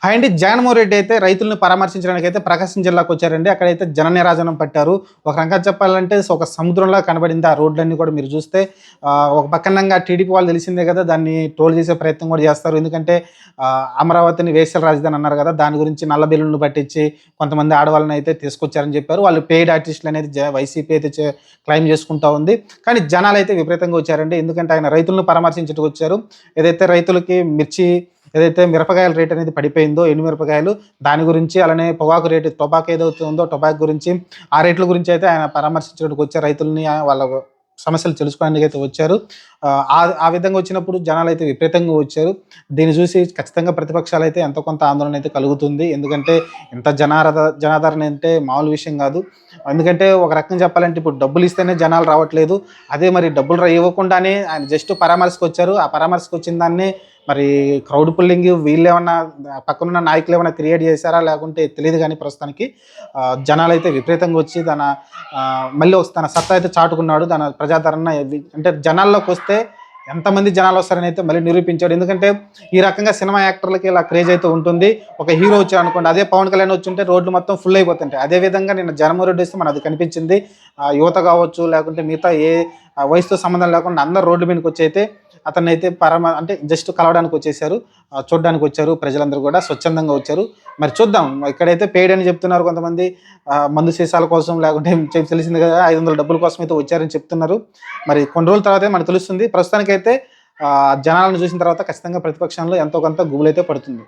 అండి జగన్మోహన్ రెడ్డి అయితే రైతులను పరామర్శించడానికి అయితే ప్రకాశం జిల్లాకు వచ్చారండి. అక్కడైతే జన నీరాజనం పట్టారు. ఒక రకంగా చెప్పాలంటే ఒక సముద్రంలా కనబడింది ఆ రోడ్లన్నీ కూడా మీరు చూస్తే. ఒక పక్కనంగా టీడీపీ వాళ్ళు తెలిసిందే కదా! దాన్ని ట్రోల్ చేసే ప్రయత్నం కూడా చేస్తారు. ఎందుకంటే అమరావతిని వేశ్యల రాజధాని అన్నారు కదా! దాని గురించి నల్ల బెలూన్లు పట్టించి కొంతమంది ఆడవాళ్ళని అయితే తీసుకొచ్చారని చెప్పారు. వాళ్ళు పెయిడ్ ఆర్టిస్టులు అనేది వైసీపీ అయితే క్లెయిమ్ చేసుకుంటా ఉంది. కానీ జనాలైతే విపరీతంగా వచ్చారండి. ఎందుకంటే ఆయన రైతులను పరామర్శించడానికి వచ్చారు. ఏదైతే రైతులకి ఏదైతే మిరపకాయల రేట్ అనేది పడిపోయిందో ఎండుమిరపకాయలు దాని గురించి, అలానే పొగాకు రేటు టొబాకో ఏదైతే ఉందో టొబాకో గురించి, ఆ రేట్ల గురించి అయితే ఆయన పరామర్శించడానికి వచ్చారు. రైతుల్ని వాళ్ళ సమస్యలు తెలుసుకోవడానికి అయితే వచ్చారు. ఆ విధంగా వచ్చినప్పుడు జనాలైతే విపరీతంగా వచ్చారు. దీన్ని చూసి ఖచ్చితంగా ప్రతిపక్షాలైతే ఎంతో కొంత ఆందోళన అయితే కలుగుతుంది. ఎందుకంటే ఇంత జనాదరణ అంటే మామూలు విషయం కాదు. ఎందుకంటే ఒక రకంగా చెప్పాలంటే ఇప్పుడు డబ్బులు ఇస్తేనే జనాలు రావట్లేదు. అదే మరి డబ్బులు ఇవ్వకుండానే ఆయన జస్ట్ పరామర్శకు వచ్చారు. ఆ పరామర్శకు వచ్చిన దాన్ని మరి క్రౌడ్ పుల్లింగ్ వీళ్ళేమన్నా పక్కనున్న నాయకులు ఏమైనా క్రియేట్ చేశారా లేకుంటే తెలియదు కానీ ప్రస్తుతానికి జనాలైతే విపరీతంగా వచ్చి మళ్ళీ తన సత్తా అయితే చాటుకున్నాడు. ప్రజాదరణ అంటే జనాల్లోకి వస్తే ఎంతమంది జనాలు వస్తారని అయితే మళ్ళీ నిరూపించాడు. ఎందుకంటే ఈ రకంగా సినిమా యాక్టర్లకి ఇలా క్రేజ్ అయితే ఉంటుంది. ఒక హీరో వచ్చారు అనుకోండి, అదే పవన్ కళ్యాణ్ వచ్చి ఉంటే రోడ్లు మొత్తం ఫుల్ అయిపోతుంటాయి. అదేవిధంగా నిన్న జగన్మోహన్ రెడ్డి వస్తే మనది కనిపించింది. యువత కావచ్చు లేకుంటే మిగతా ఏ వయసుతో సంబంధం లేకుండా అందరు రోడ్డు మీదకి వచ్చి అయితే అతన్ని అయితే అంటే జస్ట్ కలవడానికి వచ్చేసారు, చూడడానికి వచ్చారు. ప్రజలందరూ కూడా స్వచ్ఛందంగా వచ్చారు. మరి చూద్దాం, ఇక్కడైతే పెయిడ్ అని చెప్తున్నారు కొంతమంది. మందు సీసాల కోసం లేకుంటే తెలిసింది కదా 500 డబ్బుల కోసం అయితే వచ్చారని చెప్తున్నారు. మరి కొన్ని రోజుల తర్వాత మనకు తెలుస్తుంది. ప్రస్తుతానికైతే జనాలను చూసిన తర్వాత ఖచ్చితంగా ప్రతిపక్షంలో ఎంతో కొంత గుబులైతే పడుతుంది.